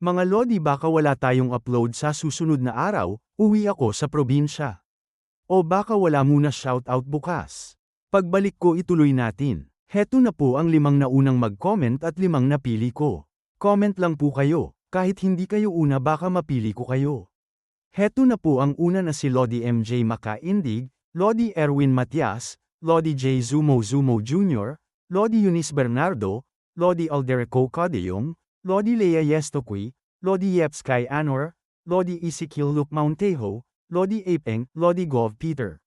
Mga lodi baka wala tayong upload sa susunod na araw, uwi ako sa probinsya. O baka wala muna shoutout bukas. Pagbalik ko ituloy natin. Heto na po ang 5 naunang mag-comment at 5 napili ko. Comment lang po kayo, kahit hindi kayo una baka mapili ko kayo. Heto na po ang una na si Lodi MJ Makaindig, Lodi Erwin Matias, Lodi J. Zumo Jr., Lodi Eunice Bernardo, Lodi Alderico Cadillong, Lodi Lea Yestoqui, Lodi Yepsky Anor, Lodi Ezekiel Luke Mountejo, Lodi Apeng, Lodi Gov Peter.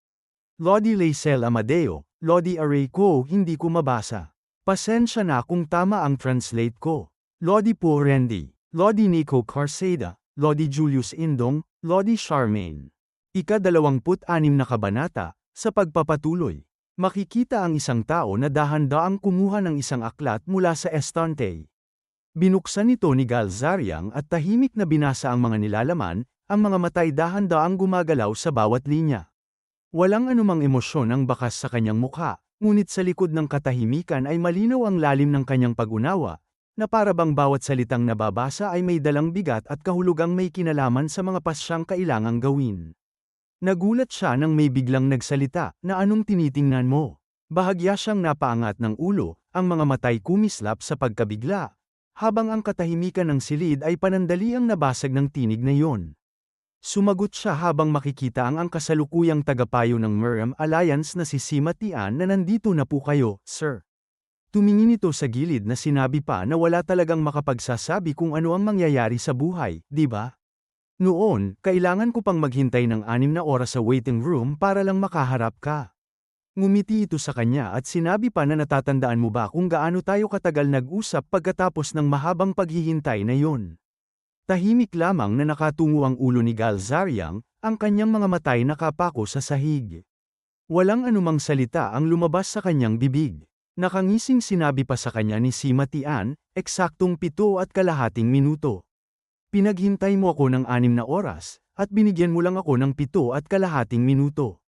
Lodi Laisel Amadeo, Lodi Aray ko hindi ko mabasa. Pasensya na kung tama ang translate ko. Lodi po Randy, Lodi Nico Carceda, Lodi Julius Indong, Lodi Charmaine. Ika-26 na kabanata, sa pagpapatuloy. Makikita ang isang tao na dahan-daang kumuha ng isang aklat mula sa estante. Binuksan ito ni Galzariang at tahimik na binasa ang mga nilalaman, ang mga matay dahan-daang gumagalaw sa bawat linya. Walang anumang emosyon ang bakas sa kanyang mukha, ngunit sa likod ng katahimikan ay malinaw ang lalim ng kanyang pag-unawa, na para bang bawat salitang nababasa ay may dalang bigat at kahulugang may kinalaman sa mga pasyang kailangang gawin. Nagulat siya nang may biglang nagsalita, na anong tinitingnan mo? Bahagya siyang napaangat ng ulo, ang mga matay kumislap sa pagkabigla, habang ang katahimikan ng silid ay panandaliang nabasag ng tinig na iyon. Sumagot siya habang makikita ang kasalukuyang tagapayo ng Miriam Alliance na si Sima Tian na nandito na po kayo, sir. Tumingin ito sa gilid na sinabi pa na wala talagang makapagsasabi kung ano ang mangyayari sa buhay, di ba? Noon, kailangan ko pang maghintay ng 6 na oras sa waiting room para lang makaharap ka. Ngumiti ito sa kanya at sinabi pa na natatandaan mo ba kung gaano tayo katagal nag-usap pagkatapos ng mahabang paghihintay na yon. Tahimik lamang na nakatungo ang ulo ni Galzariang, ang kanyang mga matay nakapako sa sahig. Walang anumang salita ang lumabas sa kanyang bibig. Nakangising sinabi pa sa kanya ni Sima Tian, eksaktong 7.5 minuto. Pinaghintay mo ako ng 6 na oras, at binigyan mo lang ako ng 7.5 minuto.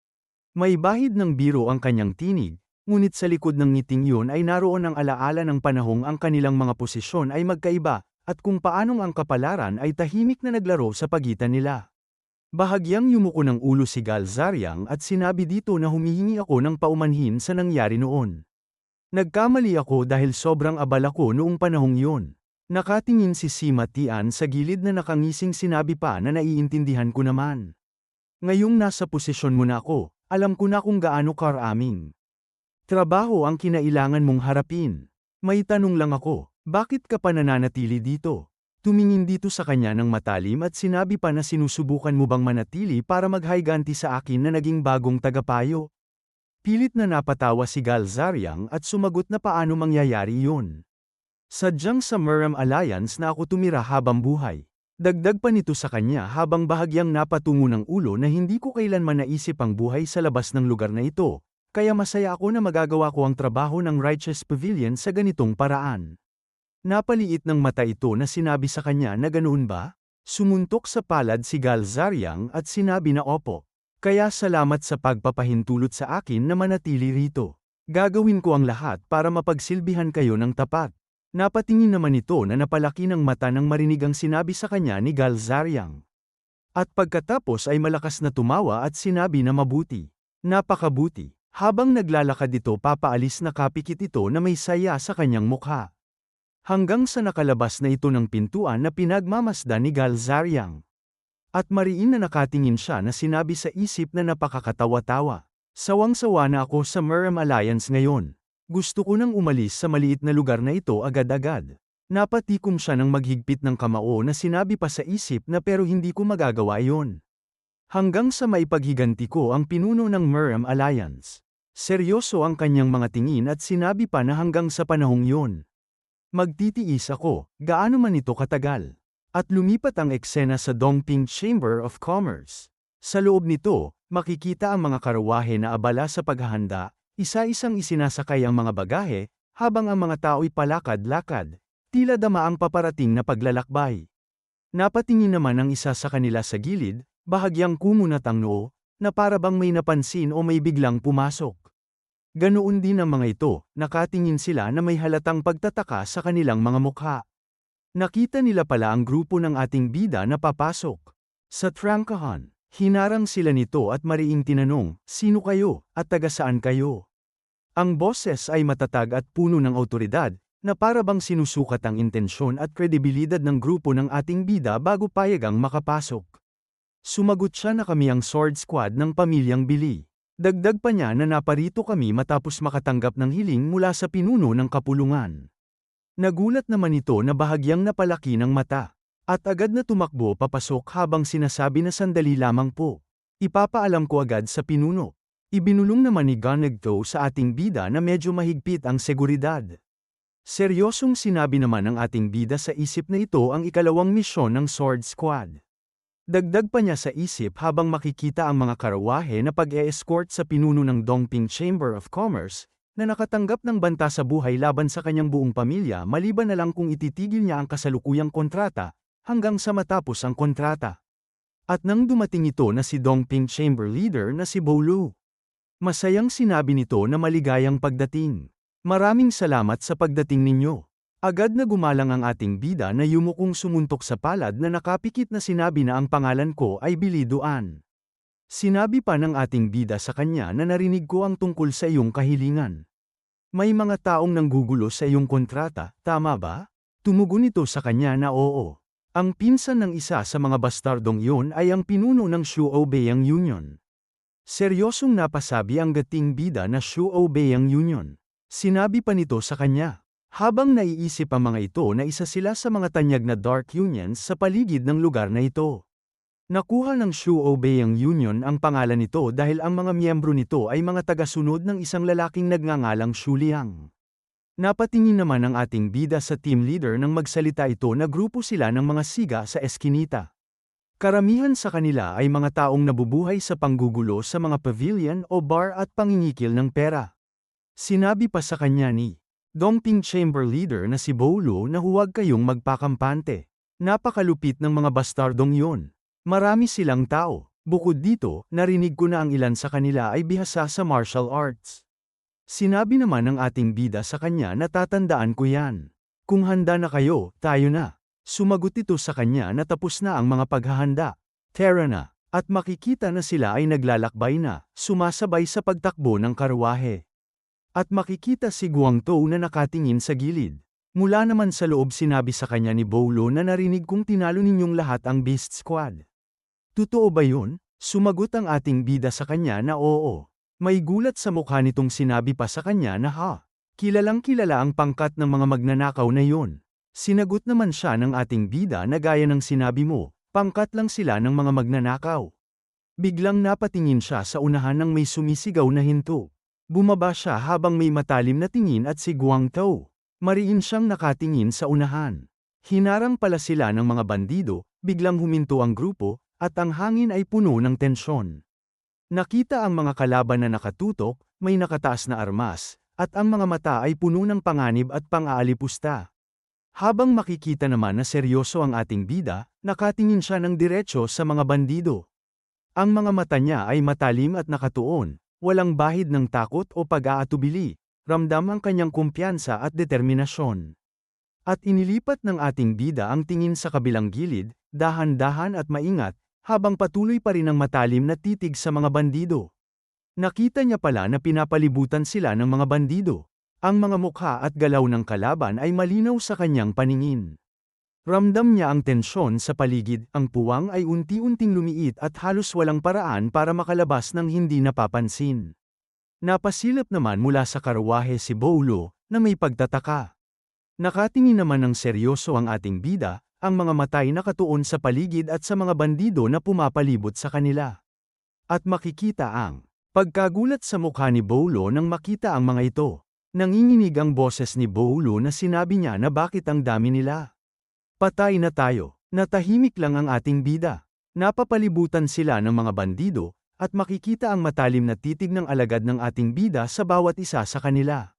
May bahid ng biro ang kanyang tinig, ngunit sa likod ng ngiting yun ay naroon ang alaala ng panahong ang kanilang mga posisyon ay magkaiba, at kung paanong ang kapalaran ay tahimik na naglaro sa pagitan nila. Bahagyang yumuko ng ulo si Galzariang at sinabi dito na humihingi ako ng paumanhin sa nangyari noon. Nagkamali ako dahil sobrang abala ko noong panahong yun. Nakatingin si Sima Tian sa gilid na nakangising sinabi pa na naiintindihan ko naman. Ngayong nasa posisyon mo na ako, alam ko na kung gaano karaming trabaho ang kinailangan mong harapin. May tanong lang ako. Bakit ka pa nananatili dito? Tumingin dito sa kanya ng matalim at sinabi pa na sinusubukan mo bang manatili para maghayganti sa akin na naging bagong tagapayo? Pilit na napatawa si Galzariang at sumagot na paano mangyayari yun. Sadyang sa Miriam Alliance na ako tumira habang buhay. Dagdag pa nito sa kanya habang bahagyang napatungo ng ulo na hindi ko kailanman naisip ang buhay sa labas ng lugar na ito, kaya masaya ako na magagawa ko ang trabaho ng Righteous Pavilion sa ganitong paraan. Napaliit ng mata ito na sinabi sa kanya na ganoon ba? Sumuntok sa palad si Galzariang at sinabi na opo. Kaya salamat sa pagpapahintulot sa akin na manatili rito. Gagawin ko ang lahat para mapagsilbihan kayo ng tapat. Napatingin naman ito na napalaki ng mata nang marinig ang sinabi sa kanya ni Galzariang. At pagkatapos ay malakas na tumawa at sinabi na mabuti. Napakabuti. Habang naglalakad ito papaalis na kapikit ito na may saya sa kanyang mukha. Hanggang sa nakalabas na ito ng pintuan na pinagmamasdan ni Galzariang. At mariin na nakatingin siya na sinabi sa isip na napakakatawa-tawa. Sawang-sawa na ako sa Miriam Alliance ngayon. Gusto ko nang umalis sa maliit na lugar na ito agad-agad. Napatikom siya ng maghigpit ng kamao na sinabi pa sa isip na pero hindi ko magagawa yon. Hanggang sa maipaghiganti ko ang pinuno ng Miriam Alliance. Seryoso ang kanyang mga tingin at sinabi pa na hanggang sa panahong yon. Magtitiis ako, gaano man ito katagal. At lumipat ang eksena sa Dongping Chamber of Commerce. Sa loob nito, makikita ang mga karawahe na abala sa paghahanda, isa-isang isinasakay ang mga bagahe, habang ang mga tao'y palakad-lakad, tila dama ang paparating na paglalakbay. Napatingin naman ang isa sa kanila sa gilid, bahagyang kumunat ang noo, na para bang may napansin o may biglang pumasok. Ganoon din ang mga ito, nakatingin sila na may halatang pagtataka sa kanilang mga mukha. Nakita nila pala ang grupo ng ating bida na papasok. Sa trangkahan, hinarang sila nito at mariing tinanong, "Sino kayo, at taga saan kayo?" Ang boses ay matatag at puno ng awtoridad, na para bang sinusukat ang intensyon at kredibilidad ng grupo ng ating bida bago payagang makapasok. Sumagot siya na kami ang Sword Squad ng pamilyang Bili. Dagdag pa niya na naparito kami matapos makatanggap ng hiling mula sa pinuno ng kapulungan. Nagulat naman ito na bahagyang napalaki ng mata. At agad na tumakbo papasok habang sinasabi na sandali lamang po. Ipapaalam ko agad sa pinuno. Ibinulong naman ni Ganagto sa ating bida na medyo mahigpit ang seguridad. Seryosong sinabi naman ng ating bida sa isip na ito ang ikalawang misyon ng Sword Squad. Dagdag pa niya sa isip habang makikita ang mga karawahe na pag-e-escort sa pinuno ng Dongping Chamber of Commerce, na nakatanggap ng banta sa buhay laban sa kanyang buong pamilya maliban na lang kung ititigil niya ang kasalukuyang kontrata, hanggang sa matapos ang kontrata. At nang dumating ito na si Dongping Chamber Leader na si Bolu. Masayang sinabi nito na maligayang pagdating. Maraming salamat sa pagdating ninyo. Agad na gumalang ang ating bida na yumukong sumuntok sa palad na nakapikit na sinabi na ang pangalan ko ay Biliduan. Sinabi pa ng ating bida sa kanya na narinig ko ang tungkol sa iyong kahilingan. May mga taong nanggugulo sa iyong kontrata, tama ba? Tumugon ito sa kanya na oo. Ang pinsan ng isa sa mga bastardong yun ay ang pinuno ng Shuobeiyang Union. Seryosong napasabi ang gating bida na Shuobeiyang Union. Sinabi pa nito sa kanya. Habang naiisip ang mga ito na isa sila sa mga tanyag na dark unions sa paligid ng lugar na ito. Nakuha ng Shuobeiyang Union ang pangalan nito dahil ang mga miyembro nito ay mga tagasunod ng isang lalaking nagngangalang Shu Liang. Napatingin naman ang ating bida sa team leader nang magsalita ito na grupo sila ng mga siga sa eskinita. Karamihan sa kanila ay mga taong nabubuhay sa panggugulo sa mga pavilion o bar at pangingikil ng pera. Sinabi pa sa kanya ni Dongping Chamber Leader na si Bolu na huwag kayong magpakampante. Napakalupit ng mga bastardong yon. Marami silang tao. Bukod dito, narinig ko na ang ilan sa kanila ay bihasa sa martial arts. Sinabi naman ng ating bida sa kanya na tatandaan ko yan. Kung handa na kayo, tayo na. Sumagot ito sa kanya na tapos na ang mga paghahanda. Tara na. At makikita na sila ay naglalakbay na, sumasabay sa pagtakbo ng karwahe. At makikita si Guangtou na nakatingin sa gilid. Mula naman sa loob sinabi sa kanya ni Bolu na narinig kong tinalo ninyong lahat ang Beast Squad. Totoo ba yun? Sumagot ang ating bida sa kanya na oo. May gulat sa mukha nitong sinabi pa sa kanya na kilalang kilala ang pangkat ng mga magnanakaw na yun. Sinagot naman siya ng ating bida na gaya ng sinabi mo, pangkat lang sila ng mga magnanakaw. Biglang napatingin siya sa unahan ng may sumisigaw na hinto. Bumaba siya habang may matalim na tingin at si Guangtou. Mariin siyang nakatingin sa unahan. Hinarang pala sila ng mga bandido, biglang huminto ang grupo, at ang hangin ay puno ng tensyon. Nakita ang mga kalaban na nakatutok, may nakataas na armas, at ang mga mata ay puno ng panganib at pang-aalipusta. Habang makikita naman na seryoso ang ating bida, nakatingin siya ng diretso sa mga bandido. Ang mga mata niya ay matalim at nakatuon, walang bahid ng takot o pag-aatubili, ramdam ang kanyang kumpiyansa at determinasyon. At inilipat ng ating bida ang tingin sa kabilang gilid, dahan-dahan at maingat, habang patuloy pa rin ang matalim na titig sa mga bandido. Nakita niya pala na pinapalibutan sila ng mga bandido. Ang mga mukha at galaw ng kalaban ay malinaw sa kanyang paningin. Ramdam niya ang tensyon sa paligid, ang puwang ay unti-unting lumiit at halos walang paraan para makalabas ng hindi napapansin. Napasilip naman mula sa karwahe si Bolu, na may pagtataka. Nakatingin naman ng seryoso ang ating bida, ang mga matay nakatuon sa paligid at sa mga bandido na pumapalibot sa kanila. At makikita ang pagkagulat sa mukha ni Bolu nang makita ang mga ito. Nanginginig ang boses ni Bolu na sinabi niya na bakit ang dami nila. Patay na tayo. Natahimik lang ang ating bida. Napapalibutan sila ng mga bandido, at makikita ang matalim na titig ng alagad ng ating bida sa bawat isa sa kanila.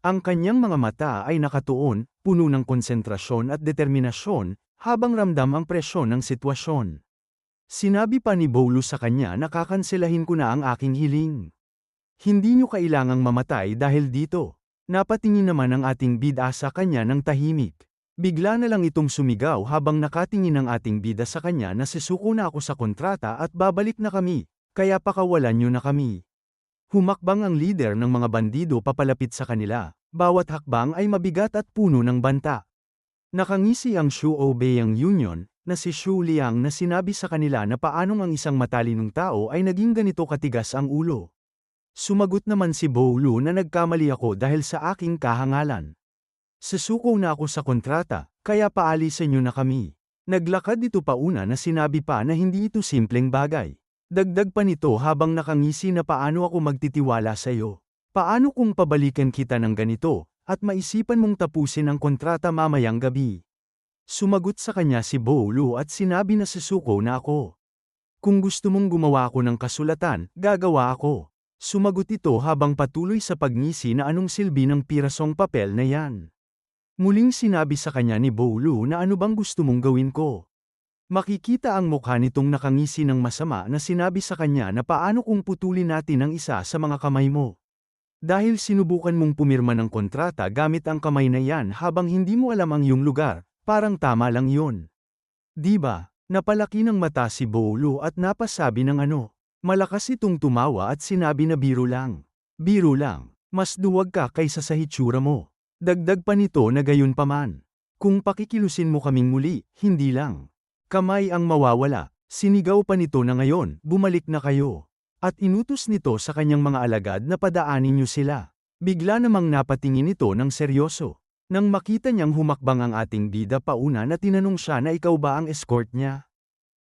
Ang kanyang mga mata ay nakatuon, puno ng konsentrasyon at determinasyon, habang ramdam ang presyon ng sitwasyon. Sinabi pa ni Bolu sa kanya na kakanselahin ko na ang aking hiling. Hindi niyo kailangang mamatay dahil dito. Napatingin naman ang ating bida sa kanya ng tahimik. Bigla na lang itong sumigaw habang nakatingin ang ating bida sa kanya na sisuko na ako sa kontrata at babalik na kami, kaya pakawalan niyo na kami. Humakbang ang leader ng mga bandido papalapit sa kanila, bawat hakbang ay mabigat at puno ng banta. Nakangisi ang Shu Obeang Union, na si Shu Liang na sinabi sa kanila na paanong ang isang matalinong tao ay naging ganito katigas ang ulo. Sumagot naman si Bo Lu na nagkamali ako dahil sa aking kahangalan. Sasuko na ako sa kontrata, kaya paalisin niyo na kami. Naglakad ito pauna na sinabi pa na hindi ito simpleng bagay. Dagdag pa nito habang nakangisi na paano ako magtitiwala sa iyo. Paano kung pabalikan kita ng ganito, at maisipan mong tapusin ang kontrata mamayang gabi? Sumagot sa kanya si Bo Lu at sinabi na sasuko na ako. Kung gusto mong gumawa ako ng kasulatan, gagawa ako. Sumagot ito habang patuloy sa pagngisi na anong silbi ng pirasong papel na yan. Muling sinabi sa kanya ni Bo Lu na ano bang gusto mong gawin ko. Makikita ang mukha nitong nakangisi ng masama na sinabi sa kanya na paano kung putulin natin ang isa sa mga kamay mo. Dahil sinubukan mong pumirma ng kontrata gamit ang kamay na yan habang hindi mo alam ang iyong lugar, parang tama lang yun. Diba? Napalaki ng mata si Bo Lu at napasabi ng ano. Malakas itong tumawa at sinabi na biro lang. Biro lang, mas duwag ka kaysa sa hitsura mo. Dagdag pa nito na gayon paman. Kung pakikilusin mo kaming muli, hindi lang kamay ang mawawala. Sinigaw pa nito na ngayon, bumalik na kayo. At inutos nito sa kanyang mga alagad na padaanin niyo sila. Bigla namang napatingin ito ng seryoso. Nang makita niyang humakbang ang ating bida pauna na tinanong siya na ikaw ba ang escort niya?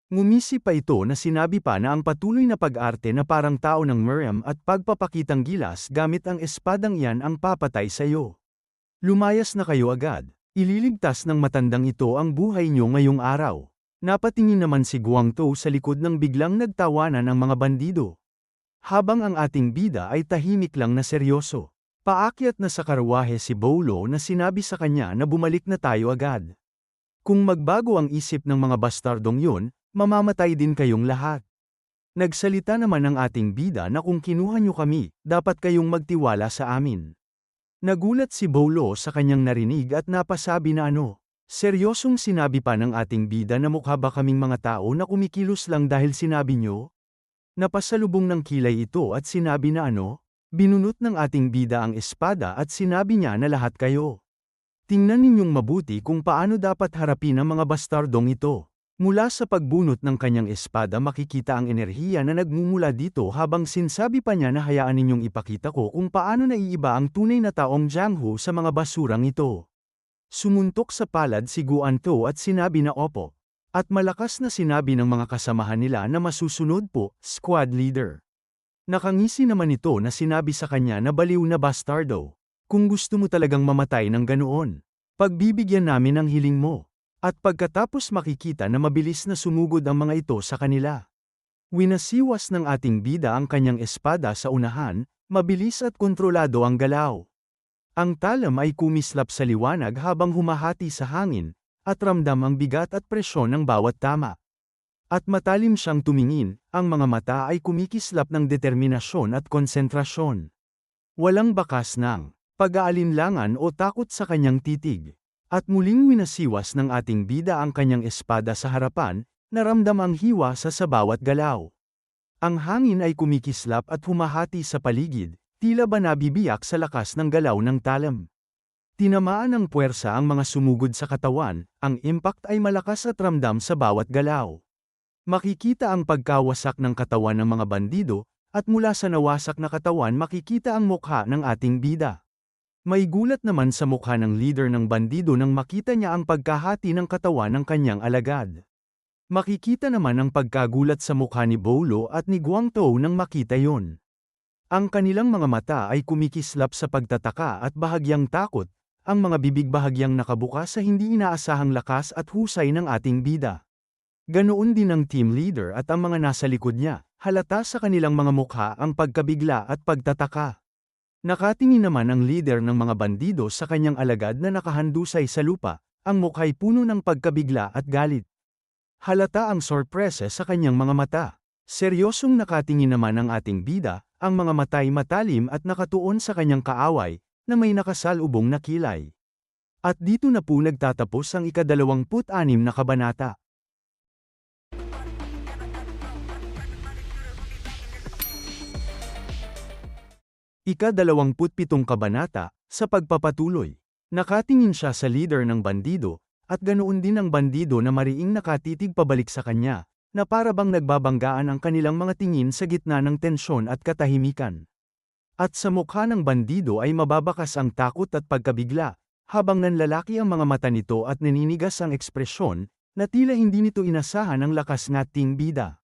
Ngumisi pa ito na sinabi pa na ang patuloy na pag-arte na parang tao ng Miriam at pagpapakitang gilas gamit ang espadang iyan ang papatay sa iyo. Lumayas na kayo agad. Ililigtas ng matandang ito ang buhay niyo ngayong araw. Napatingin naman si Guangtou sa likod ng biglang nagtawanan ang mga bandido. Habang ang ating bida ay tahimik lang na seryoso. Paakyat na sa karwahe si Bolo na sinabi sa kanya na bumalik na tayo agad. Kung magbago ang isip ng mga bastardong yun, mamamatay din kayong lahat. Nagsalita naman ang ating bida na kung kinuha niyo kami, dapat kayong magtiwala sa amin. Nagulat si Bolo sa kanyang narinig at napasabi na ano. Seryosong sinabi pa ng ating bida na mukha ba kaming mga tao na kumikilos lang dahil sinabi niyo? Napasalubong ng kilay ito at sinabi na ano? Binunot ng ating bida ang espada at sinabi niya na lahat kayo. Tingnan ninyong mabuti kung paano dapat harapin ang mga bastardong ito. Mula sa pagbunot ng kanyang espada makikita ang enerhiya na nagmumula dito habang sinsabi pa niya na hayaan ninyong ipakita ko kung paano naiiba ang tunay na taong Jianghu sa mga basurang ito. Sumuntok sa palad si Guantou at sinabi na opo. At malakas na sinabi ng mga kasamahan nila na masusunod po, squad leader. Nakangisi naman ito na sinabi sa kanya na baliw na bastardo. Kung gusto mo talagang mamatay ng ganoon, pagbibigyan namin ang hiling mo. At pagkatapos makikita na mabilis na sumugod ang mga ito sa kanila. Winasiwas ng ating bida ang kanyang espada sa unahan, mabilis at kontrolado ang galaw. Ang talam ay kumislap sa liwanag habang humahati sa hangin, at ramdam ang bigat at presyon ng bawat tama. At matalim siyang tumingin, ang mga mata ay kumikislap ng determinasyon at konsentrasyon. Walang bakas ng pag-aalinlangan o takot sa kanyang titig. At muling winasiwas ng ating bida ang kanyang espada sa harapan, naramdam ang hiwa sa bawat galaw. Ang hangin ay kumikislap at humahati sa paligid, tila ba nabibiyak sa lakas ng galaw ng talam. Tinamaan ng puwersa ang mga sumugod sa katawan, ang impact ay malakas at ramdam sa bawat galaw. Makikita ang pagkawasak ng katawan ng mga bandido, at mula sa nawasak na katawan makikita ang mukha ng ating bida. May gulat naman sa mukha ng leader ng bandido nang makita niya ang pagkahati ng katawan ng kanyang alagad. Makikita naman ang pagkagulat sa mukha ni Bolo at ni Guangtou nang makita yon. Ang kanilang mga mata ay kumikislap sa pagtataka at bahagyang takot, ang mga bibig bahagyang nakabukas sa hindi inaasahang lakas at husay ng ating bida. Ganoon din ang team leader at ang mga nasa likod niya, halata sa kanilang mga mukha ang pagkabigla at pagtataka. Nakatingin naman ang leader ng mga bandido sa kanyang alagad na nakahandusay sa lupa, ang mukha'y puno ng pagkabigla at galit. Halata ang sorpresa sa kanyang mga mata. Seryosong nakatingin naman ang ating bida, ang mga mata'y matalim at nakatuon sa kanyang kaaway, na may nakasalubong na kilay. At dito na po nagtatapos ang ika-26 na kabanata. Ika-27 kabanata, sa pagpapatuloy. Nakatingin siya sa leader ng bandido, at ganoon din ang bandido na mariing nakatitig pabalik sa kanya, na para bang nagbabanggaan ang kanilang mga tingin sa gitna ng tensyon at katahimikan. At sa mukha ng bandido ay mababakas ang takot at pagkabigla, habang nanlalaki ang mga mata nito at naninigas ang ekspresyon, na tila hindi nito inasahan ang lakas nating bida.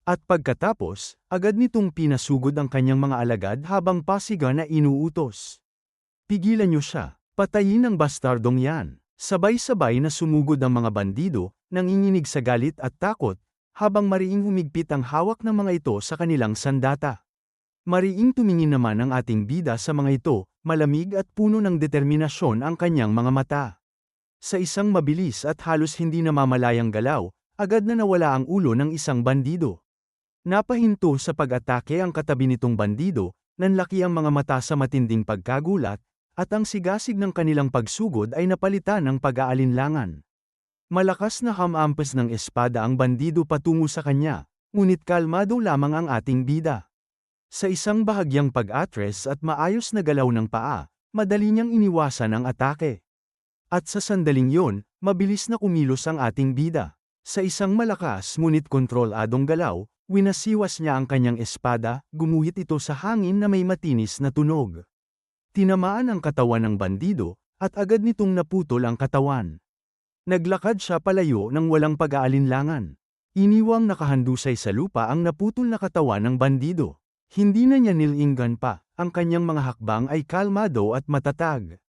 At pagkatapos, agad nitong pinasugod ang kanyang mga alagad habang pasiga na inuutos. Pigilan niyo siya, patayin ang bastardong yan. Sabay-sabay na sumugod ang mga bandido, nanginginig sa galit at takot, habang mariing humigpit ang hawak ng mga ito sa kanilang sandata. Mariing tumingin naman ang ating bida sa mga ito, malamig at puno ng determinasyon ang kanyang mga mata. Sa isang mabilis at halos hindi namamalayang galaw, agad na nawala ang ulo ng isang bandido. Napahinto sa pag-atake ang katabi nitong bandido, nanlaki ang mga mata sa matinding pagkagulat, at ang sigasig ng kanilang pagsugod ay napalitan ng pag-aalinlangan. Malakas na hamampas ng espada ang bandido patungo sa kanya, ngunit kalmado lamang ang ating bida. Sa isang bahagyang pag-atres at maayos na galaw ng paa, madali niyang iniwasan ang atake. At sa sandaling yon, mabilis na kumilos ang ating bida. Sa isang malakas ngunit kontroladong galaw, winasiwas niya ang kanyang espada, gumuhit ito sa hangin na may matinis na tunog. Tinamaan ang katawan ng bandido, at agad nitong naputol ang katawan. Naglakad siya palayo ng walang pag-aalinlangan. Iniwang nakahandusay sa lupa ang naputol na katawan ng bandido. Hindi na niya nilinggan pa, ang kanyang mga hakbang ay kalmado at matatag.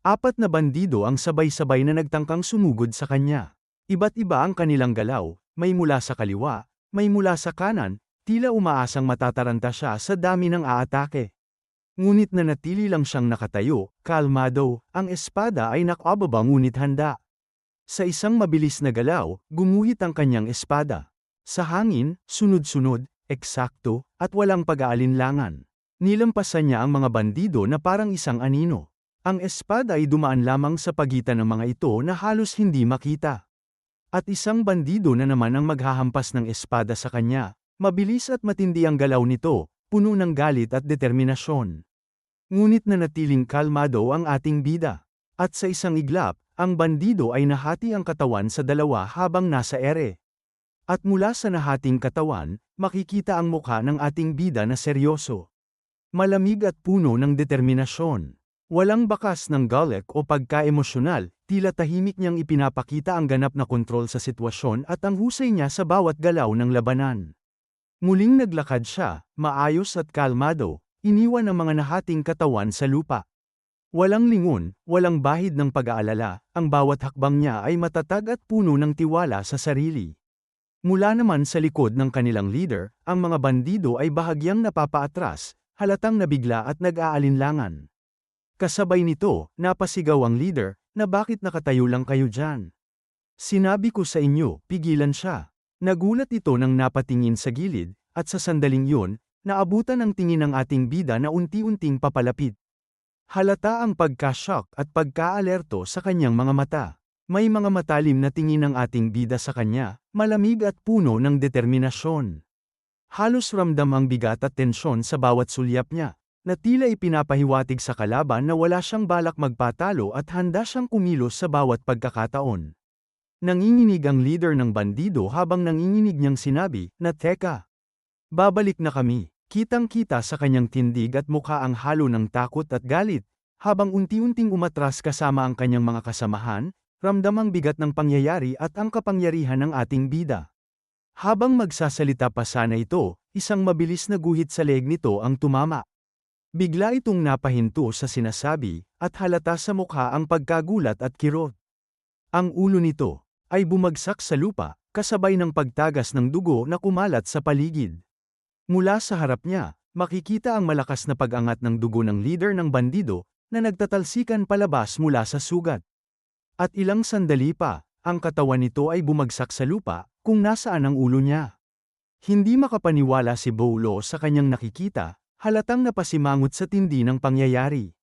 4 na bandido ang sabay-sabay na nagtangkang sumugod sa kanya. Iba't iba ang kanilang galaw, may mula sa kaliwa, may mula sa kanan, tila umaasang matataranta siya sa dami ng aatake. Ngunit nanatili lang siyang nakatayo, kalmado, ang espada ay nakababa ngunit handa. Sa isang mabilis na galaw, gumuhit ang kanyang espada. Sa hangin, sunod-sunod, eksakto, at walang pag-aalinlangan. Nilampasan niya ang mga bandido na parang isang anino. Ang espada ay dumaan lamang sa pagitan ng mga ito na halos hindi makita. At isang bandido na naman ang maghahampas ng espada sa kanya, mabilis at matindi ang galaw nito, puno ng galit at determinasyon. Ngunit nanatiling kalmado ang ating bida. At sa isang iglap, ang bandido ay nahati ang katawan sa dalawa habang nasa ere. At mula sa nahating katawan, makikita ang mukha ng ating bida na seryoso. Malamig at puno ng determinasyon. Walang bakas ng galit o pagka-emosyonal, tila tahimik niyang ipinapakita ang ganap na kontrol sa sitwasyon at ang husay niya sa bawat galaw ng labanan. Muling naglakad siya, maayos at kalmado, iniwan ang mga nahating katawan sa lupa. Walang lingon, walang bahid ng pag-aalala, ang bawat hakbang niya ay matatag at puno ng tiwala sa sarili. Mula naman sa likod ng kanilang leader, ang mga bandido ay bahagyang napapaatras, halatang nabigla at nag-aalinlangan. Kasabay nito, napasigaw ang leader, na bakit nakatayo lang kayo dyan? Sinabi ko sa inyo, pigilan siya. Nagulat ito nang napatingin sa gilid, at sa sandaling yun, naabutan ang tingin ng ating bida na unti-unting papalapit. Halata ang pagka-shock at pagka-alerto sa kanyang mga mata. May mga matalim na tingin ng ating bida sa kanya, malamig at puno ng determinasyon. Halos ramdam ang bigat at tensyon sa bawat sulyap niya, na tila ipinapahiwatig sa kalaban na wala siyang balak magpatalo at handa siyang kumilos sa bawat pagkakataon. Nanginginig ang leader ng bandido habang nanginginig niyang sinabi na teka. Babalik na kami. Kitang-kita sa kanyang tindig at mukha ang halo ng takot at galit, habang unti-unting umatras kasama ang kanyang mga kasamahan, ramdam ang bigat ng pangyayari at ang kapangyarihan ng ating bida. Habang magsasalita pa sana ito, isang mabilis na guhit sa leeg nito ang tumama. Bigla itong napahinto sa sinasabi, at halata sa mukha ang pagkagulat at kirot. Ang ulo nito ay bumagsak sa lupa, kasabay ng pagtagas ng dugo na kumalat sa paligid. Mula sa harap niya, makikita ang malakas na pag-angat ng dugo ng leader ng bandido, na nagtatalsikan palabas mula sa sugat. At ilang sandali pa, ang katawan nito ay bumagsak sa lupa, kung nasaan ang ulo niya. Hindi makapaniwala si Bolo sa kanyang nakikita, halatang napasimangot sa tindi ng pangyayari.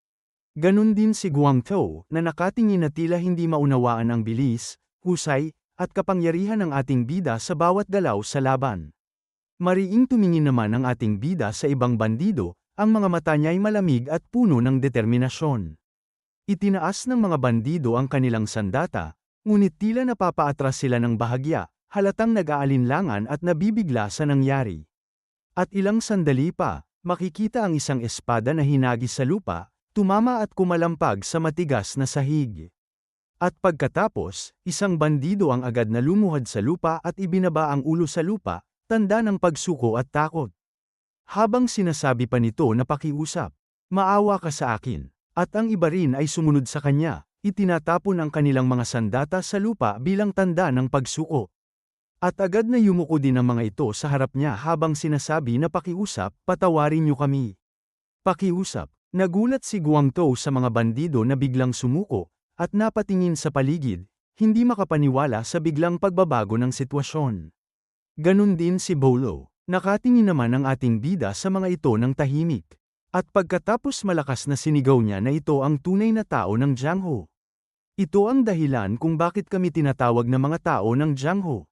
Ganon din si Guangzhou na nakatingin na tila hindi maunawaan ang bilis, husay, at kapangyarihan ng ating bida sa bawat galaw sa laban. Mariing tumingin naman ang ating bida sa ibang bandido, ang mga mata niya'y malamig at puno ng determinasyon. Itinaas ng mga bandido ang kanilang sandata, ngunit tila napapaatras sila ng bahagya, halatang nag-aalinlangan at nabibigla sa nangyari. At ilang sandali pa, makikita ang isang espada na hinagis sa lupa, tumama at kumalampag sa matigas na sahig. At pagkatapos, isang bandido ang agad na lumuhad sa lupa at ibinaba ang ulo sa lupa, tanda ng pagsuko at takot. Habang sinasabi pa nito na pakiusap, "Maawa ka sa akin," at ang iba rin ay sumunod sa kanya, itinatapon ang kanilang mga sandata sa lupa bilang tanda ng pagsuko. At agad na yumuko din ang mga ito sa harap niya habang sinasabi na pakiusap, "Patawarin niyo kami." Pakiusap. Nagulat si Guangzhou sa mga bandido na biglang sumuko, at napatingin sa paligid, hindi makapaniwala sa biglang pagbabago ng sitwasyon. Ganon din si Bolo. Nakatingin naman ang ating bida sa mga ito ng tahimik. At pagkatapos malakas na sinigaw niya na ito ang tunay na tao ng Jianghu. Ito ang dahilan kung bakit kami tinatawag na mga tao ng Jianghu.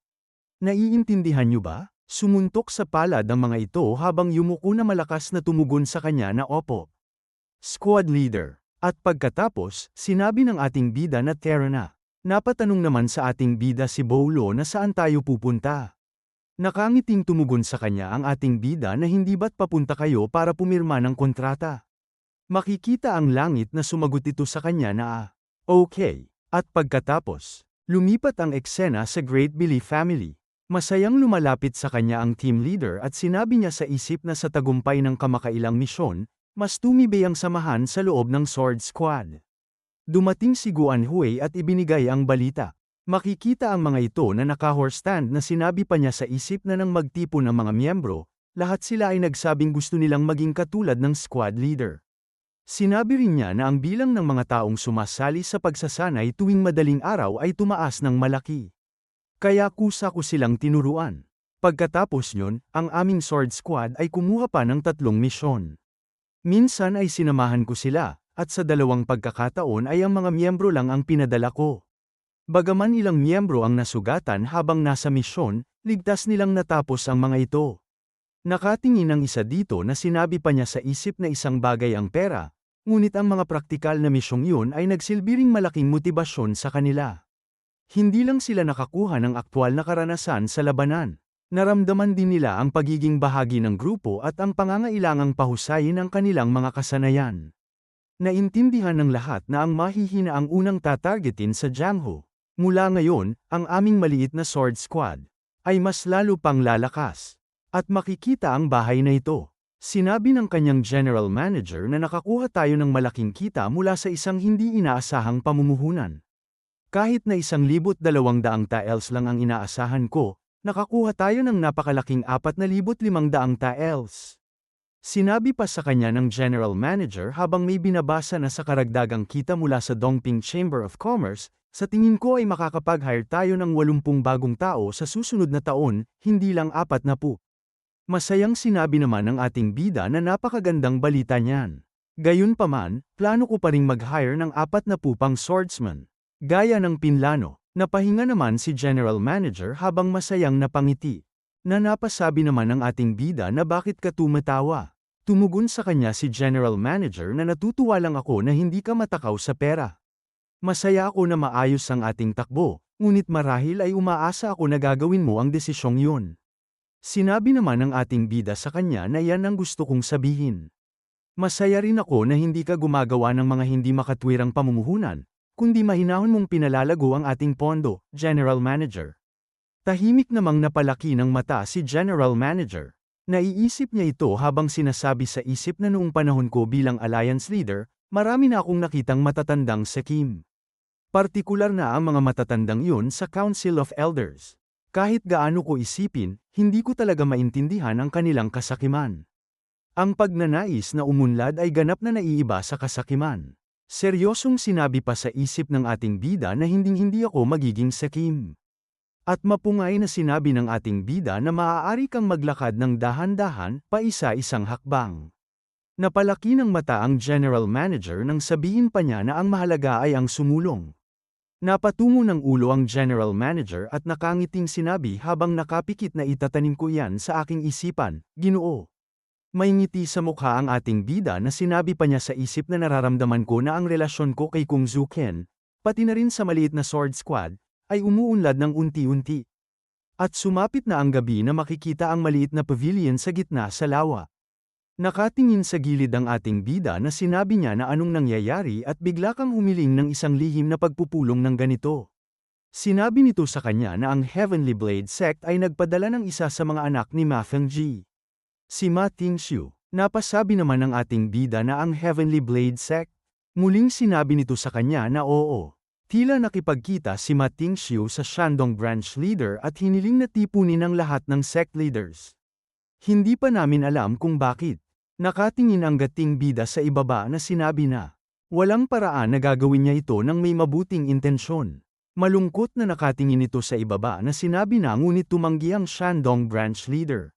Naiintindihan niyo ba? Sumuntok sa palad ang mga ito habang yumuko na malakas na tumugon sa kanya na opo. Squad leader. At pagkatapos, sinabi ng ating bida na Terra na. Napatanong naman sa ating bida si Bolo na saan tayo pupunta. Nakangiting tumugon sa kanya ang ating bida na hindi ba't papunta kayo para pumirma ng kontrata. Makikita ang langit na sumagot ito sa kanya na okay. At pagkatapos, lumipat ang eksena sa Great Billy family. Masayang lumalapit sa kanya ang team leader at sinabi niya sa isip na sa tagumpay ng kamakailang misyon, mas tumibay ang samahan sa loob ng Sword Squad. Dumating si Guan Hui at ibinigay ang balita. Makikita ang mga ito na naka-horse stand na sinabi pa niya sa isip na nang magtipon ang mga miyembro, lahat sila ay nagsabing gusto nilang maging katulad ng squad leader. Sinabi rin niya na ang bilang ng mga taong sumasali sa pagsasanay tuwing madaling araw ay tumaas ng malaki. Kaya kusa ko silang tinuruan. Pagkatapos nyon, ang aming Sword Squad ay kumuha pa ng 3 misyon. Minsan ay sinamahan ko sila, at sa 2 pagkakataon ay ang mga miyembro lang ang pinadala ko. Bagaman ilang miyembro ang nasugatan habang nasa misyon, ligtas nilang natapos ang mga ito. Nakatingin ang isa dito na sinabi pa niya sa isip na isang bagay ang pera, ngunit ang mga praktikal na misyong yun ay nagsilbi ring malaking motibasyon sa kanila. Hindi lang sila nakakuha ng aktwal na karanasan sa labanan. Naramdaman din nila ang pagiging bahagi ng grupo at ang pangangailangang pahusayin ang kanilang mga kasanayan. Naintindihan ng lahat na ang mahihina ang unang tatargetin sa Jianghu. Mula ngayon, ang aming maliit na Sword Squad ay mas lalo pang lalakas. At makikita ang bahay na ito. Sinabi ng kanyang general manager na nakakuha tayo ng malaking kita mula sa isang hindi inaasahang pamumuhunan. Kahit na 1,200 taels lang ang inaasahan ko, nakakuha tayo ng napakalaking 4,500 taels. Sinabi pa sa kanya ng general manager habang may binabasa na sa karagdagang kita mula sa Dongping Chamber of Commerce, sa tingin ko ay makakapag-hire tayo ng 80 bagong tao sa susunod na taon, hindi lang 40. Masayang sinabi naman ng ating bida na napakagandang balita niyan. Gayunpaman, plano ko pa ring mag-hire ng 40 pang swordsman. Gaya ng pinlano. Napahinga naman si General Manager habang masayang napangiti. Na napasabi naman ng ating bida na bakit ka tumatawa. Tumugon sa kanya si General Manager na natutuwa lang ako na hindi ka matakaw sa pera. Masaya ako na maayos ang ating takbo, ngunit marahil ay umaasa ako na gagawin mo ang desisyong yun. Sinabi naman ng ating bida sa kanya na yan ang gusto kong sabihin. Masaya rin ako na hindi ka gumagawa ng mga hindi makatwirang pamumuhunan, kundi mahinahon mong pinalalago ang ating pondo, General Manager. Tahimik namang napalaki ng mata si General Manager. Naiisip niya ito habang sinasabi sa isip na noong panahon ko bilang Alliance Leader, marami na akong nakitang matatandang sekim. Partikular na ang mga matatandang yun sa Council of Elders. Kahit gaano ko isipin, hindi ko talaga maintindihan ang kanilang kasakiman. Ang pagnanais na umunlad ay ganap na naiiba sa kasakiman. Seryosong sinabi pa sa isip ng ating bida na hinding-hindi ako magiging sekim. At mapungay na sinabi ng ating bida na maaari kang maglakad ng dahan-dahan pa isa-isang hakbang. Napalaki ng mata ang general manager nang sabihin pa niya na ang mahalaga ay ang sumulong. Napatungo ng ulo ang general manager at nakangiting sinabi habang nakapikit na itatanim ko yan sa aking isipan, Ginoo. May ngiti sa mukha ang ating bida na sinabi pa niya sa isip na nararamdaman ko na ang relasyon ko kay Kung Zuken, pati na rin sa maliit na sword squad, ay umuunlad ng unti-unti. At sumapit na ang gabi na makikita ang maliit na pavilion sa gitna sa lawa. Nakatingin sa gilid ang ating bida na sinabi niya na anong nangyayari at bigla kang humiling ng isang lihim na pagpupulong ng ganito. Sinabi nito sa kanya na ang Heavenly Blade Sect ay nagpadala ng isa sa mga anak ni Ma Fengji. Si Ma Tingxiu. Napasabi naman ng ating bida na ang Heavenly Blade Sect. Muling sinabi nito sa kanya na oo. Tila nakipagkita si Ma Tingxiu sa Shandong Branch Leader at hiniling na tipunin ang lahat ng sect leaders. Hindi pa namin alam kung bakit. Nakatingin ang gating bida sa ibaba na sinabi na, walang paraan na gagawin niya ito nang may mabuting intensyon. Malungkot na nakatingin ito sa ibaba na sinabi na ngunit tumanggi ang Shandong Branch Leader.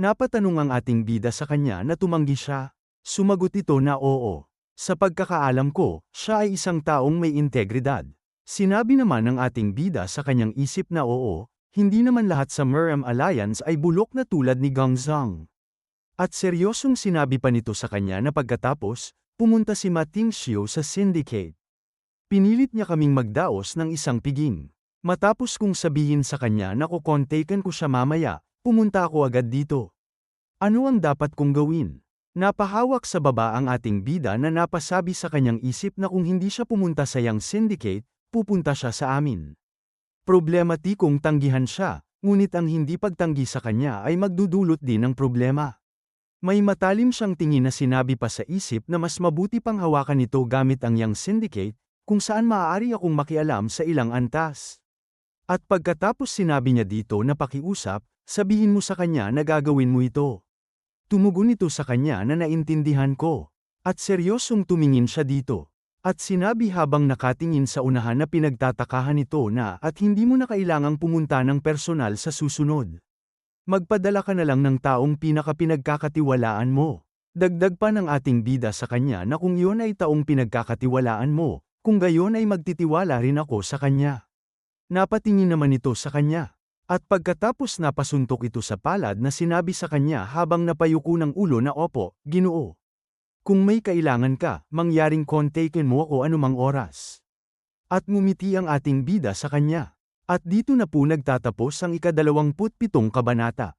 Napatanong ang ating bida sa kanya na tumanggi siya. Sumagot ito na oo. Sa pagkakaalam ko, siya ay isang taong may integridad. Sinabi naman ng ating bida sa kanyang isip na oo, hindi naman lahat sa Merem Alliance ay bulok na tulad ni Gang Zhang. At seryosong sinabi pa nito sa kanya na pagkatapos, pumunta si Ma Tingxiu sa syndicate. Pinilit niya kaming magdaos ng isang piging. Matapos kong sabihin sa kanya na kukontaken ko siya mamaya, pumunta ako agad dito. Ano ang dapat kong gawin? Napahawak sa baba ang ating bida na napasabi sa kanyang isip na kung hindi siya pumunta sa Yang Syndicate, pupunta siya sa amin. Problematikong tanggihan siya, ngunit ang hindi pagtanggi sa kanya ay magdudulot din ng problema. May matalim siyang tingin na sinabi pa sa isip na mas mabuti pang hawakan ito gamit ang Yang Syndicate, kung saan maaari akong makialam sa ilang antas. At pagkatapos sinabi niya dito na pakiusap, sabihin mo sa kanya na gagawin mo ito. Tumugon ito sa kanya na naintindihan ko. At seryosong tumingin siya dito. At sinabi habang nakatingin sa unahan na pinagtatakahan ito na at hindi mo na kailangang pumunta ng personal sa susunod. Magpadala ka na lang ng taong pinakapinagkakatiwalaan mo. Dagdag pa ng ating bida sa kanya na kung iyon ay taong pinagkakatiwalaan mo, kung gayon ay magtitiwala rin ako sa kanya. Napatingin naman ito sa kanya. At pagkatapos napasuntok ito sa palad na sinabi sa kanya habang napayuko ng ulo na opo, Ginoo. Kung may kailangan ka, mangyaring kontaken mo ako anumang oras. At ngumiti ang ating bida sa kanya. At dito na po nagtatapos ang ika-27 kabanata.